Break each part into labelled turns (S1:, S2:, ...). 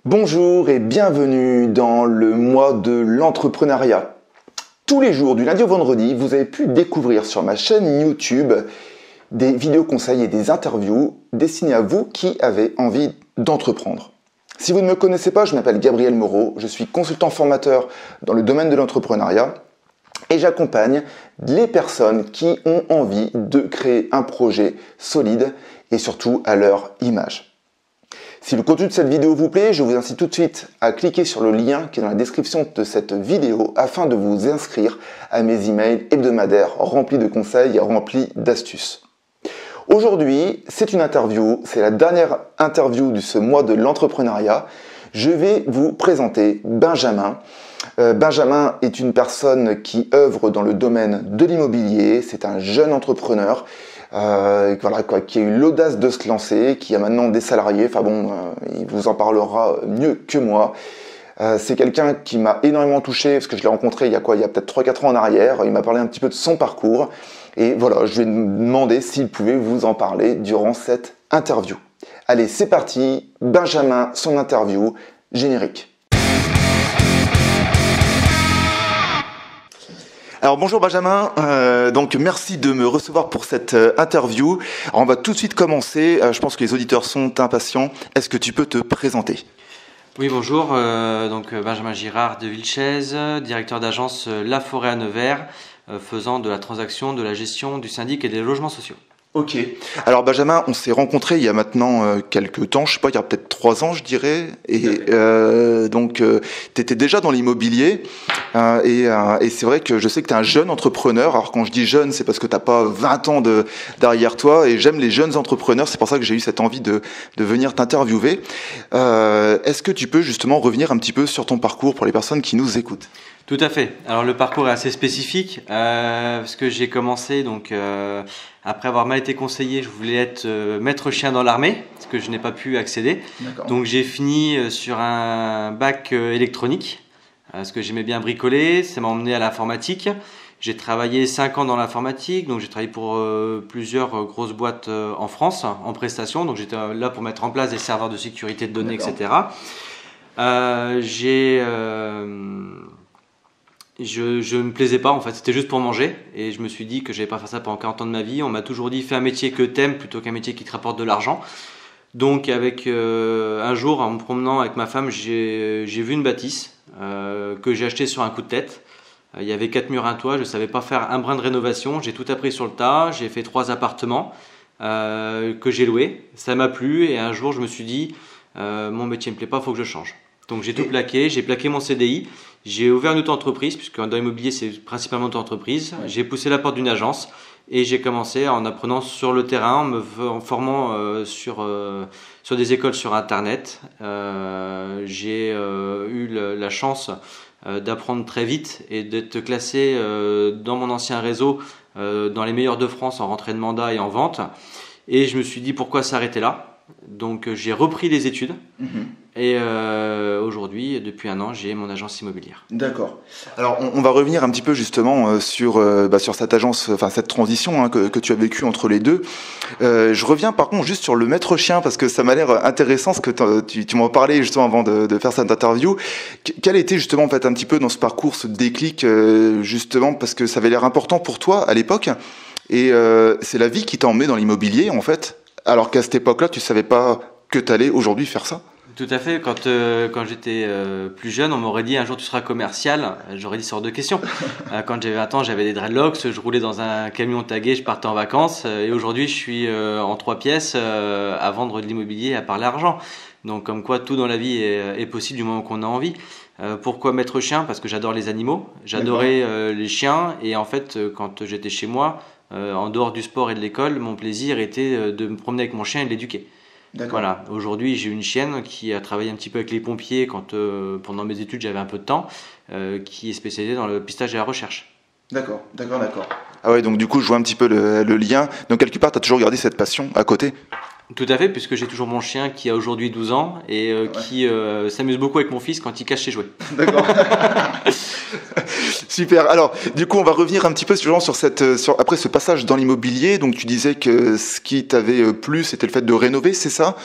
S1: Bonjour et bienvenue dans le mois de l'entrepreneuriat. Tous les jours, du lundi au vendredi, vous avez pu découvrir sur ma chaîne YouTube des vidéos conseils et des interviews destinées à vous qui avez envie d'entreprendre. Si vous ne me connaissez pas, je m'appelle Gabriel Moreau, je suis consultant formateur dans le domaine de l'entrepreneuriat et j'accompagne les personnes qui ont envie de créer un projet solide et surtout à leur image. Si le contenu de cette vidéo vous plaît, je vous incite tout de suite à cliquer sur le lien qui est dans la description de cette vidéo afin de vous inscrire à mes emails hebdomadaires remplis de conseils et remplis d'astuces. Aujourd'hui, c'est une interview, c'est la dernière interview de ce mois de l'entrepreneuriat. Je vais vous présenter Benjamin. Benjamin est une personne qui œuvre dans le domaine de l'immobilier, c'est un jeune entrepreneur qui a eu l'audace de se lancer, qui a maintenant des salariés, il vous en parlera mieux que moi. C'est quelqu'un qui m'a énormément touché, parce que je l'ai rencontré il y a peut-être 3-4 ans en arrière, il m'a parlé un petit peu de son parcours, et voilà, je lui ai demandé s'il pouvait vous en parler durant cette interview. Allez, c'est parti, Benjamin, son interview, générique. Alors bonjour Benjamin, donc merci de me recevoir pour cette interview. Alors, on va tout de suite commencer, je pense que les auditeurs sont impatients. Est-ce que tu peux te présenter ?
S2: Oui, bonjour, Benjamin Girard de Vilchez, directeur d'agence La Forêt à Nevers, faisant de la transaction, de la gestion du syndic et des logements sociaux.
S1: Ok. Alors Benjamin, on s'est rencontrés il y a maintenant quelques temps, je sais pas, il y a peut-être 3 ans je dirais, et tu étais déjà dans l'immobilier, et c'est vrai que je sais que tu es un jeune entrepreneur. Alors quand je dis jeune, c'est parce que tu n'as pas 20 ans derrière toi, et j'aime les jeunes entrepreneurs, c'est pour ça que j'ai eu cette envie de venir t'interviewer. Est-ce que tu peux justement revenir un petit peu sur ton parcours pour les personnes qui nous écoutent ?
S2: Tout à fait. Alors le parcours est assez spécifique parce que j'ai commencé après avoir mal été conseillé, je voulais être maître chien dans l'armée, ce que je n'ai pas pu accéder. D'accord. Donc j'ai fini sur un bac électronique, parce que j'aimais bien bricoler, ça m'a emmené à l'informatique. J'ai travaillé 5 ans dans l'informatique, donc j'ai travaillé pour plusieurs grosses boîtes en France en prestation. Donc j'étais là pour mettre en place des serveurs de sécurité de données, d'accord, etc. Je ne me plaisais pas, en fait, c'était juste pour manger, et je me suis dit que je n'allais pas faire ça pendant 40 ans de ma vie. On m'a toujours dit fais un métier que t'aimes plutôt qu'un métier qui te rapporte de l'argent. Donc un jour, en me promenant avec ma femme, j'ai vu une bâtisse que j'ai achetée sur un coup de tête. Il y avait 4 murs, un toit, je ne savais pas faire un brin de rénovation, j'ai tout appris sur le tas, j'ai fait 3 appartements que j'ai loués. Ça m'a plu, et un jour je me suis dit mon métier ne me plaît pas, il faut que je change. Donc j'ai tout plaqué, j'ai plaqué mon CDI, j'ai ouvert une auto-entreprise, puisque dans l'immobilier c'est principalement une auto-entreprise. Ouais. J'ai poussé la porte d'une agence et j'ai commencé en apprenant sur le terrain, en formant sur des écoles sur internet. J'ai eu la chance d'apprendre très vite et d'être classé dans mon ancien réseau dans les meilleurs de France en rentrée de mandat et en vente. Et je me suis dit pourquoi s'arrêter là. Donc j'ai repris les études. Et aujourd'hui, depuis 1 an, j'ai mon agence immobilière.
S1: D'accord. Alors, on va revenir un petit peu justement sur cette agence, enfin cette transition que tu as vécue entre les deux. Je reviens par contre juste sur le maître chien, parce que ça m'a l'air intéressant ce que tu m'en parlais justement avant de faire cette interview. Quel était justement en fait un petit peu dans ce parcours ce déclic justement, parce que ça avait l'air important pour toi à l'époque, et c'est la vie qui t'a emmené dans l'immobilier en fait, alors qu'à cette époque-là, tu savais pas que tu allais aujourd'hui faire ça.
S2: Tout à fait. Quand j'étais plus jeune, on m'aurait dit un jour tu seras commercial. J'aurais dit sur 2 questions. Quand j'avais 20 ans, j'avais des dreadlocks, je roulais dans un camion tagué, je partais en vacances. Et aujourd'hui, je suis en 3 pièces à vendre de l'immobilier, à parler argent. Donc comme quoi tout dans la vie est possible du moment qu'on a envie. Pourquoi maître chien ? Parce que j'adore les animaux. J'adorais les chiens. Et en fait, quand j'étais chez moi, en dehors du sport et de l'école, mon plaisir était de me promener avec mon chien et de l'éduquer. D'accord. Voilà. Aujourd'hui, j'ai une chienne qui a travaillé un petit peu avec les pompiers quand pendant mes études j'avais un peu de temps, qui est spécialisée dans le pistage et la recherche.
S1: D'accord. Ah ouais, donc du coup je vois un petit peu le lien. Donc quelque part tu as toujours gardé cette passion à côté.
S2: Tout à fait, puisque j'ai toujours mon chien qui a aujourd'hui 12 ans et qui s'amuse beaucoup avec mon fils quand il cache ses jouets.
S1: D'accord. Super. Alors, du coup, on va revenir un petit peu sur après ce passage dans l'immobilier. Donc, tu disais que ce qui t'avait plu, c'était le fait de rénover, c'est ça ?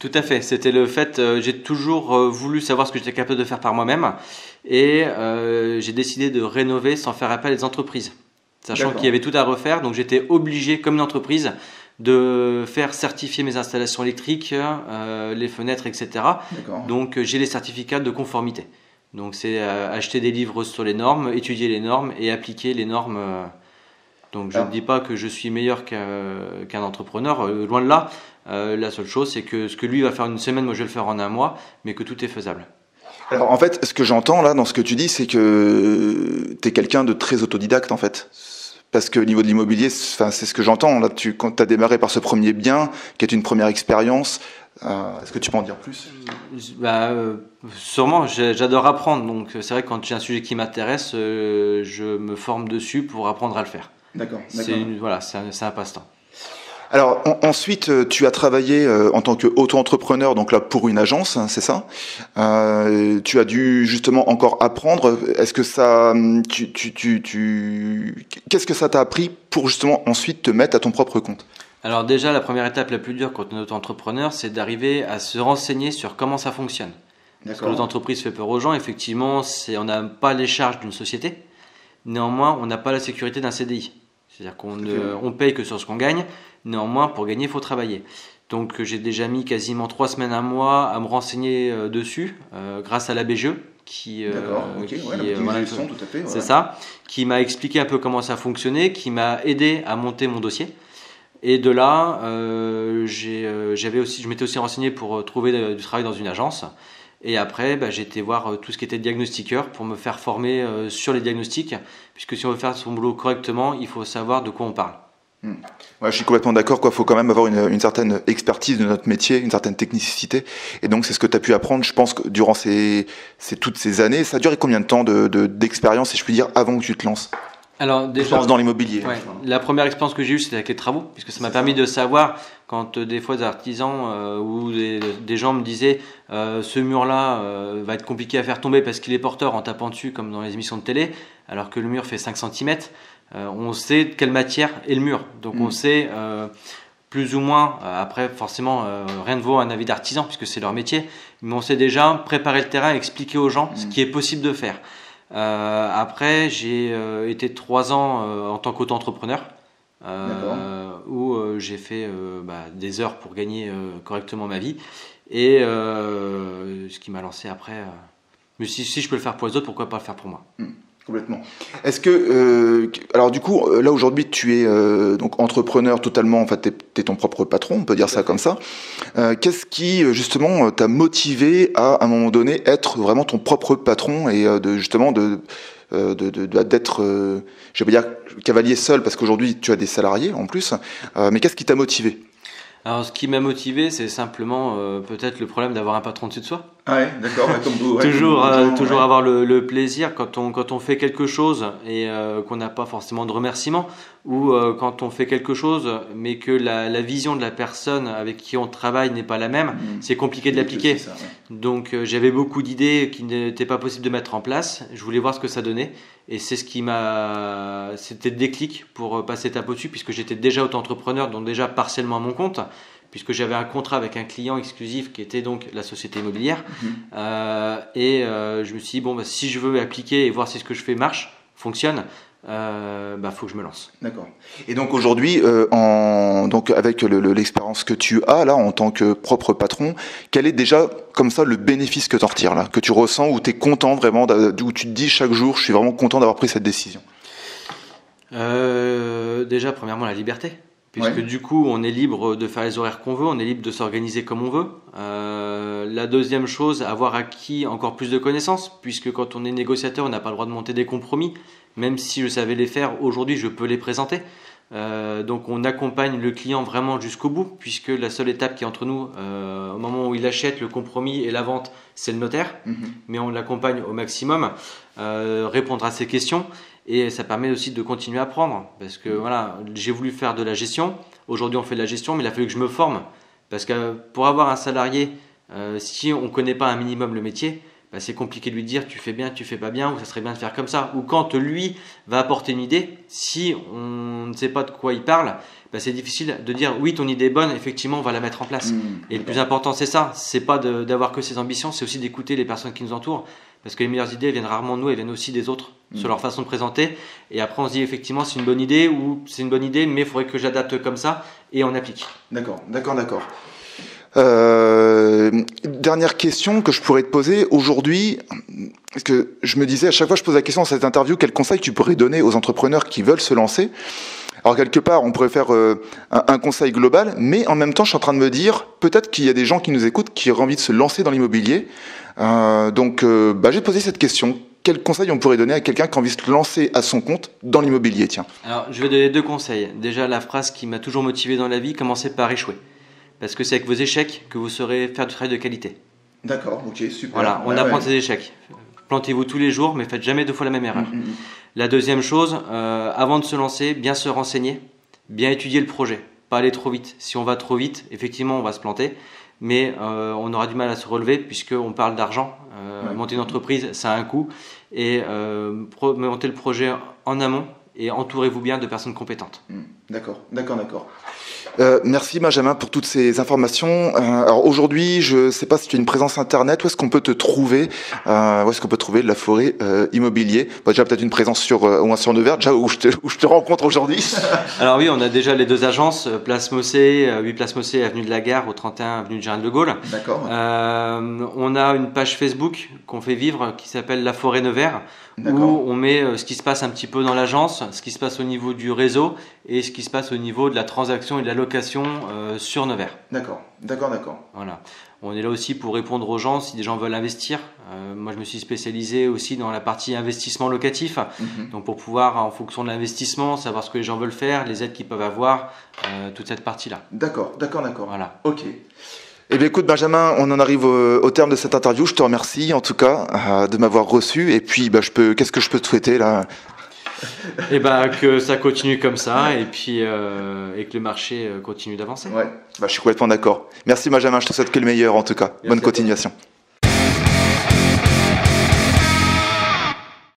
S2: Tout à fait. C'était le fait, j'ai toujours voulu savoir ce que j'étais capable de faire par moi-même et j'ai décidé de rénover sans faire appel à des entreprises. Sachant qu'il y avait tout à refaire, donc j'étais obligé, comme une entreprise, de faire certifier mes installations électriques, les fenêtres, etc. Donc j'ai les certificats de conformité. Donc c'est acheter des livres sur les normes, étudier les normes et appliquer les normes. Donc je ne dis pas que je suis meilleur qu'un entrepreneur, loin de là. La seule chose, c'est que ce que lui va faire une semaine, moi je vais le faire en un mois, mais que tout est faisable.
S1: Alors en fait, ce que j'entends là dans ce que tu dis, c'est que tu es quelqu'un de très autodidacte en fait. Parce que au niveau de l'immobilier, c'est ce que j'entends. Là, quand tu as démarré par ce premier bien, qui est une première expérience, est-ce que tu peux en dire plus?
S2: Sûrement, j'adore apprendre. Donc c'est vrai que quand j'ai un sujet qui m'intéresse, je me forme dessus pour apprendre à le faire.
S1: D'accord.
S2: C'est un passe-temps.
S1: Alors ensuite, tu as travaillé en tant qu'auto-entrepreneur, donc là pour une agence, hein, c'est ça. Tu as dû justement encore apprendre. Est-ce que ça, qu'est-ce que ça t'a appris pour justement ensuite te mettre à ton propre compte?
S2: Alors déjà, la première étape la plus dure quand on est auto-entrepreneur, c'est d'arriver à se renseigner sur comment ça fonctionne. Parce que l'auto-entreprise fait peur aux gens. Effectivement, on n'a pas les charges d'une société. Néanmoins, on n'a pas la sécurité d'un CDI. C'est-à-dire qu'on paye que sur ce qu'on gagne. Néanmoins, pour gagner, il faut travailler. Donc, j'ai déjà mis quasiment 3 semaines, un mois à me renseigner dessus, grâce à la BGE, c'est ça, qui m'a expliqué un peu comment ça fonctionnait, qui m'a aidé à monter mon dossier. Et de là, je m'étais aussi renseigné pour trouver du travail dans une agence. Et après, j'ai été voir tout ce qui était diagnostiqueur pour me faire former sur les diagnostics, puisque si on veut faire son boulot correctement, il faut savoir de quoi on parle.
S1: Ouais, je suis complètement d'accord. Il faut quand même avoir une certaine expertise de notre métier, une certaine technicité. Et donc, c'est ce que tu as pu apprendre, je pense, que durant toutes ces années. Ça a duré combien de temps d'expérience, si je puis dire, avant que tu te lances?
S2: Alors déjà,
S1: dans l'immobilier.
S2: Ouais, la première expérience que j'ai eue, c'était avec les travaux, puisque ça m'a permis de savoir, quand des fois des artisans ou des gens me disaient ce mur-là va être compliqué à faire tomber parce qu'il est porteur en tapant dessus, comme dans les émissions de télé, alors que le mur fait 5 cm, on sait de quelle matière est le mur. Donc on sait plus ou moins, après forcément rien ne vaut un avis d'artisan, puisque c'est leur métier, mais on sait déjà préparer le terrain et expliquer aux gens ce qui est possible de faire. Après, j'ai été 3 ans en tant qu'auto-entrepreneur, où j'ai fait des heures pour gagner correctement ma vie, et ce qui m'a lancé après. Mais si je peux le faire pour les autres, pourquoi pas le faire pour moi?
S1: Complètement. Est-ce que, alors du coup, là aujourd'hui, tu es donc entrepreneur totalement, en fait, t'es ton propre patron, on peut dire ça comme ça. Qu'est-ce qui, justement, t'a motivé à un moment donné, être vraiment ton propre patron et d'être, je vais dire, cavalier seul, parce qu'aujourd'hui, tu as des salariés en plus, mais qu'est-ce qui t'a motivé?
S2: Alors, ce qui m'a motivé, c'est simplement peut-être le problème d'avoir un patron dessus de soi.
S1: Ah ouais, d'accord.
S2: Toujours avoir le plaisir quand on fait quelque chose et qu'on n'a pas forcément de remerciements, ou quand on fait quelque chose mais que la vision de la personne avec qui on travaille n'est pas la même, c'est compliqué de l'appliquer. Donc j'avais beaucoup d'idées qui n'étaient pas possibles de mettre en place. Je voulais voir ce que ça donnait, et c'est c'était le déclic pour passer étape au-dessus, puisque j'étais déjà auto-entrepreneur, donc déjà partiellement à mon compte, puisque j'avais un contrat avec un client exclusif qui était donc la société immobilière. Je me suis dit, si je veux appliquer et voir si ce que je fais fonctionne, faut que je me lance.
S1: D'accord. Et donc aujourd'hui, donc avec l'expérience que tu as là en tant que propre patron, quel est déjà comme ça le bénéfice que tu en retires là, que tu ressens, où tu es content vraiment, où tu te dis chaque jour, je suis vraiment content d'avoir pris cette décision?
S2: Déjà, premièrement, la liberté. Puisque du coup, on est libre de faire les horaires qu'on veut, on est libre de s'organiser comme on veut. La deuxième chose, avoir acquis encore plus de connaissances, puisque quand on est négociateur, on n'a pas le droit de monter des compromis. Même si je savais les faire, aujourd'hui, je peux les présenter. Donc on accompagne le client vraiment jusqu'au bout, puisque la seule étape qui est entre nous, au moment où il achète, le compromis et la vente, c'est le notaire. Mais on l'accompagne au maximum, répondre à ses questions. Et ça permet aussi de continuer à apprendre, parce que voilà, j'ai voulu faire de la gestion. Aujourd'hui, on fait de la gestion, mais il a fallu que je me forme, parce que pour avoir un salarié, si on ne connaît pas un minimum le métier, bah, c'est compliqué de lui dire tu fais bien, tu fais pas bien, ou ça serait bien de faire comme ça. Ou quand lui va apporter une idée, si on ne sait pas de quoi il parle, bah, c'est difficile de dire oui, ton idée est bonne, effectivement on va la mettre en place. Et le plus important c'est ça, c'est pas d'avoir que ses ambitions, c'est aussi d'écouter les personnes qui nous entourent, parce que les meilleures idées viennent rarement de nous, elles viennent aussi des autres sur leur façon de présenter. Et après on se dit effectivement c'est une bonne idée, ou c'est une bonne idée mais il faudrait que j'adapte comme ça, et on applique.
S1: D'accord. Dernière question que je pourrais te poser aujourd'hui, parce que je me disais à chaque fois que je pose la question dans cette interview, quel conseil tu pourrais donner aux entrepreneurs qui veulent se lancer? Alors quelque part, on pourrait faire un conseil global, mais en même temps, je suis en train de me dire, peut-être qu'il y a des gens qui nous écoutent qui auraient envie de se lancer dans l'immobilier. Donc, j'ai posé cette question. Quel conseil on pourrait donner à quelqu'un qui a envie de se lancer à son compte dans l'immobilier, tiens?
S2: Alors, je vais donner 2 conseils. Déjà, la phrase qui m'a toujours motivé dans la vie, commencez par échouer. Parce que c'est avec vos échecs que vous saurez faire du travail de qualité.
S1: D'accord, ok, super.
S2: Voilà, on apprend de ses échecs. Plantez-vous tous les jours, mais faites jamais 2 fois la même erreur. La deuxième chose, avant de se lancer, bien se renseigner, bien étudier le projet, pas aller trop vite. Si on va trop vite, effectivement, on va se planter, mais on aura du mal à se relever puisqu'on parle d'argent. Monter une entreprise, ça a un coût. Et monter le projet en amont et entourez-vous bien de personnes compétentes.
S1: D'accord. Merci Benjamin pour toutes ces informations. Alors aujourd'hui, je ne sais pas si tu as une présence internet, où est-ce qu'on peut te trouver, où est-ce qu'on peut trouver de La Forêt Immobilier? Déjà peut-être une présence au moins sur Nevers, déjà où je te rencontre aujourd'hui.
S2: Alors oui, on a déjà les 2 agences, Place Mossé, 8 Place Mossé, avenue de la Gare, au 31 avenue de Général de Gaulle.
S1: D'accord.
S2: On a une page Facebook qu'on fait vivre qui s'appelle La Forêt Nevers, où on met ce qui se passe un petit peu dans l'agence, ce qui se passe au niveau du réseau et ce qui se passe au niveau de la transaction et de la location sur Nevers.
S1: D'accord.
S2: Voilà. On est là aussi pour répondre aux gens si des gens veulent investir. Moi, je me suis spécialisé aussi dans la partie investissement locatif. Donc, pour pouvoir, en fonction de l'investissement, savoir ce que les gens veulent faire, les aides qu'ils peuvent avoir, toute cette partie-là.
S1: D'accord.
S2: Voilà.
S1: Ok. Eh bien, écoute, Benjamin, on en arrive au terme de cette interview. Je te remercie, en tout cas, de m'avoir reçu. Et puis, qu'est-ce que je peux te souhaiter, là?
S2: Et que ça continue comme ça, et puis et que le marché continue d'avancer.
S1: Ouais, je suis complètement d'accord. Merci Benjamin, je te souhaite que le meilleur, en tout cas. Bonne continuation.